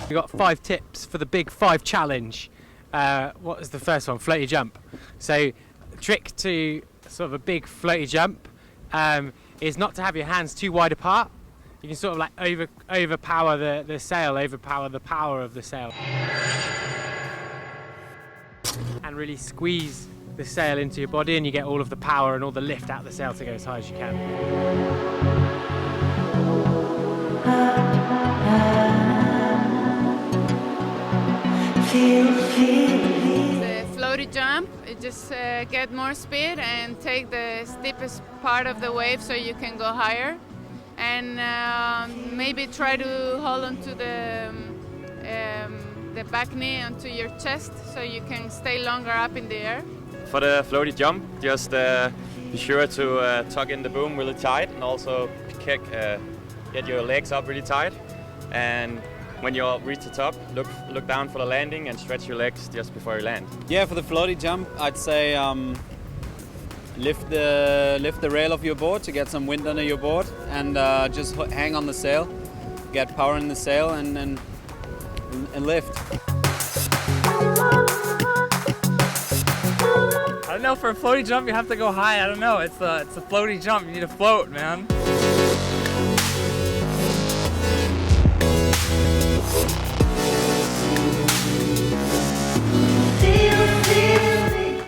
We've got 5 tips for the big 5 challenge. What is the first one? Floaty jump. So trick to sort of a big floaty jump is not to have your hands too wide apart. You can sort of like overpower the sail, overpower the power of the sail. And really squeeze the sail into your body, and you get all of the power and all the lift out of the sail to go as high as you can. The floaty jump, it just get more speed and take the steepest part of the wave so you can go higher, and maybe try to hold on to the back knee onto your chest so you can stay longer up in the air. For the floaty jump, just be sure to tuck in the boom really tight, and also get your legs up really tight. And when you reach the top, look down for the landing and stretch your legs just before you land. Yeah, for the floaty jump, I'd say lift the rail of your board to get some wind under your board, and just hang on the sail, get power in the sail, and lift. I don't know, for a floaty jump you have to go high. I don't know, it's a floaty jump, you need to float, man.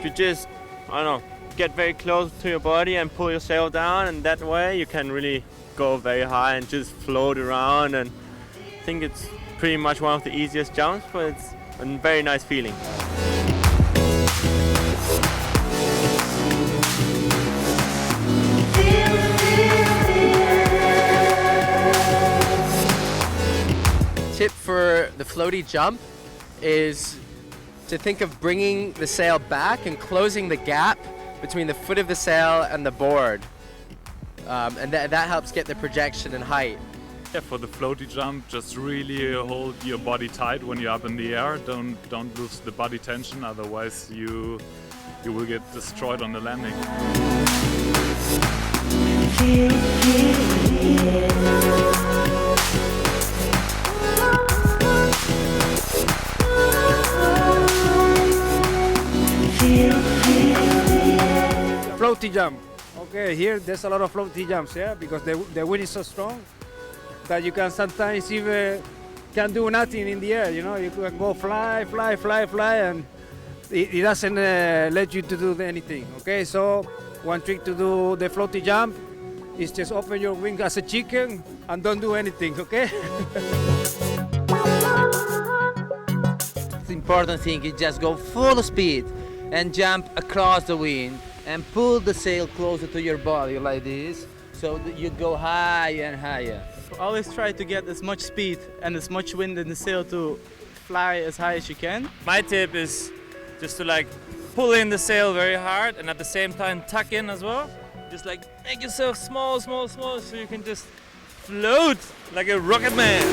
You just, I don't know, get very close to your body and pull yourself down, and that way you can really go very high and just float around. And I think it's pretty much one of the easiest jumps, but it's a very nice feeling. Tip for the floaty jump is to think of bringing the sail back and closing the gap between the foot of the sail and the board, and that helps get the projection and height. Yeah, for the floaty jump, just really hold your body tight when you're up in the air. Don't lose the body tension, otherwise you will get destroyed on the landing. Floaty jump. Okay, here there's a lot of floaty jumps, yeah, because the wind is so strong that you can sometimes even can do nothing in the air. You know, you can go fly, and it doesn't let you to do anything. Okay, so one trick to do the floaty jump is just open your wing as a chicken and don't do anything. Okay. The important thing is just go full speed and jump across the wind and pull the sail closer to your body like this, so that you go higher and higher. Always try to get as much speed and as much wind in the sail to fly as high as you can. My tip is just to like pull in the sail very hard, and at the same time tuck in as well. Just like make yourself small, so you can just float like a rocket man.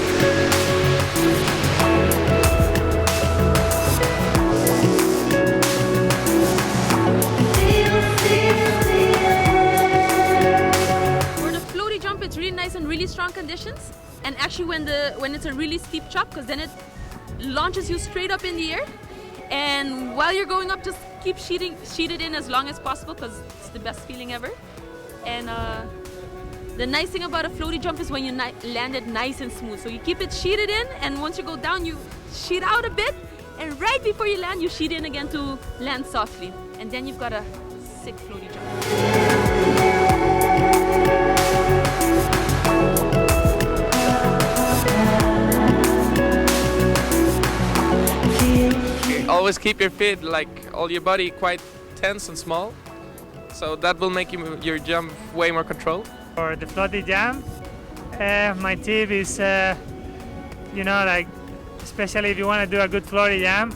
It's really nice and really strong conditions, and actually when it's a really steep chop, because then it launches you straight up in the air, and while you're going up, just keep sheeted in as long as possible, because it's the best feeling ever. And the nice thing about a floaty jump is when you land it nice and smooth, so you keep it sheeted in, and once you go down you sheet out a bit, and right before you land you sheet in again to land softly, and then you've got a sick floaty jump. Always keep your feet, like all your body, quite tense and small, so that will make your jump way more controlled. For the floaty jump, my tip is, you know, like, especially if you want to do a good floaty jump,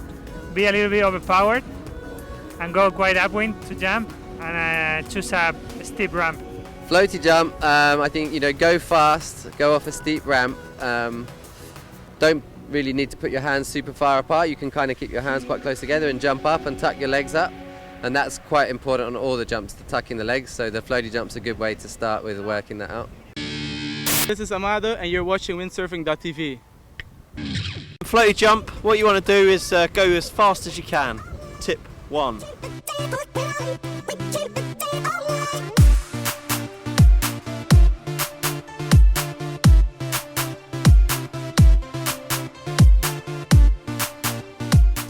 be a little bit overpowered and go quite upwind to jump, and choose a steep ramp. Floaty jump, I think, you know, go fast, go off a steep ramp. Don't really need to put your hands super far apart. You can kind of keep your hands quite close together and jump up and tuck your legs up, and that's quite important on all the jumps, to tuck in the legs, so the floaty jump's a good way to start with working that out. This is Amado and you're watching windsurfing.tv. floaty jump, what you want to do is go as fast as you can. Tip 1.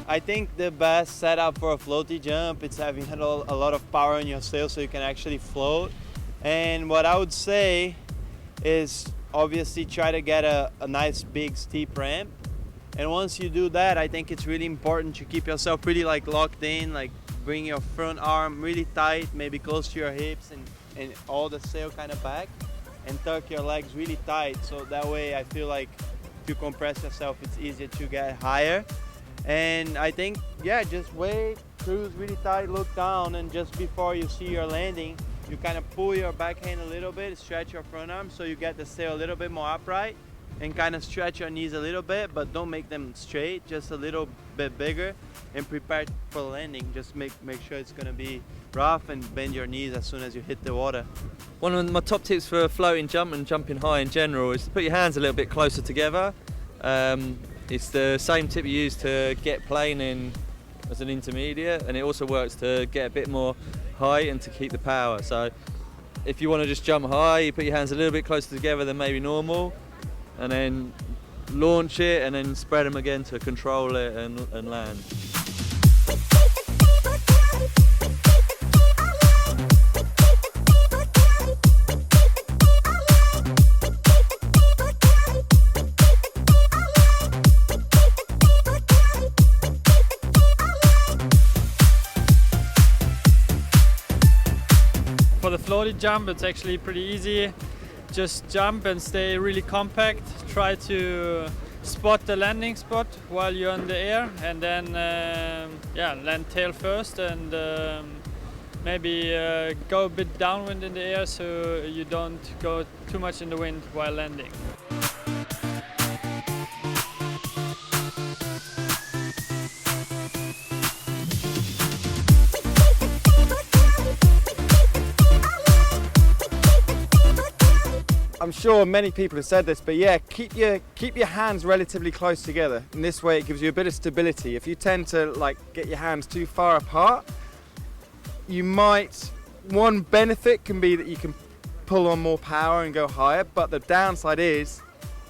I think the best setup for a floaty jump is having a lot of power in your sail so you can actually float. And what I would say is obviously try to get a nice big steep ramp. And once you do that, I think it's really important to keep yourself pretty like locked in, like bring your front arm really tight, maybe close to your hips and all the sail kind of back, and tuck your legs really tight. So that way I feel like if you compress yourself, it's easier to get higher. And I think, yeah, just wait, cruise really tight, look down, and just before you see your landing, you kind of pull your backhand a little bit, stretch your front arm so you get the sail a little bit more upright, and kind of stretch your knees a little bit, but don't make them straight, just a little bit bigger, and prepare for landing. Just make sure it's going to be rough and bend your knees as soon as you hit the water. One of my top tips for a floating jump and jumping high in general is to put your hands a little bit closer together. It's the same tip you use to get planing as an intermediate, and it also works to get a bit more height and to keep the power. So if you want to just jump high, you put your hands a little bit closer together than maybe normal, and then launch it and then spread them again to control it and land. For the floaty jump, it's actually pretty easy. Just jump and stay really compact. Try to spot the landing spot while you're in the air, and then land tail first, and maybe go a bit downwind in the air so you don't go too much in the wind while landing. I'm sure many people have said this, but yeah, keep your hands relatively close together. In this way, it gives you a bit of stability. If you tend to like get your hands too far apart, you might. One benefit can be that you can pull on more power and go higher, but the downside is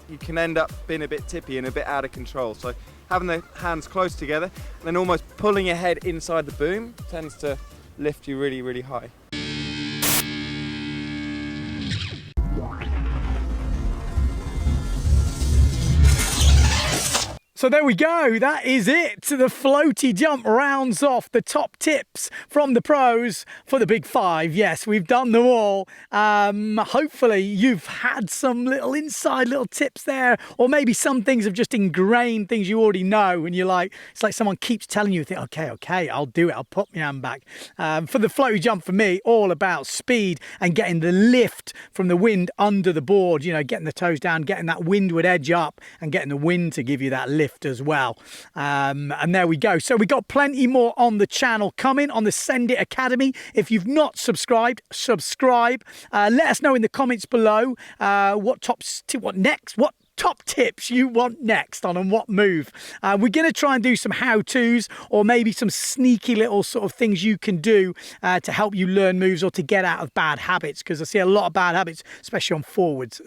you can end up being a bit tippy and a bit out of control. So having the hands close together and then almost pulling your head inside the boom tends to lift you really, really high. So there we go, that is it. The floaty jump rounds off the top tips from the pros for the big 5. Yes, we've done them all. Hopefully you've had some little tips there, or maybe some things have just ingrained things you already know, and you're like, it's like someone keeps telling you, think, okay, I'll do it, I'll put my hand back. For the floaty jump, for me, all about speed and getting the lift from the wind under the board, you know, getting the toes down, getting that windward edge up and getting the wind to give you that lift as well. And there we go. So we got plenty more on the channel coming on the Send It Academy. If you've not subscribed, subscribe. Let us know in the comments below what top tips you want next on and what move. We're going to try and do some how-tos, or maybe some sneaky little sort of things you can do to help you learn moves or to get out of bad habits, because I see a lot of bad habits, especially on forwards.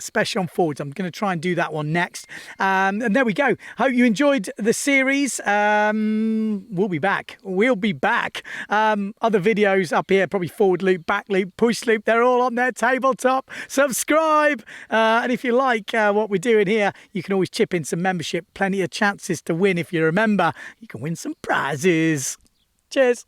I'm going to try and do that one next. And there we go. Hope you enjoyed the series. We'll be back. Other videos up here, probably forward loop, back loop, push loop. They're all on their tabletop. Subscribe. And if you like what we're doing here, you can always chip in some membership. Plenty of chances to win if you're a member. You can win some prizes. Cheers.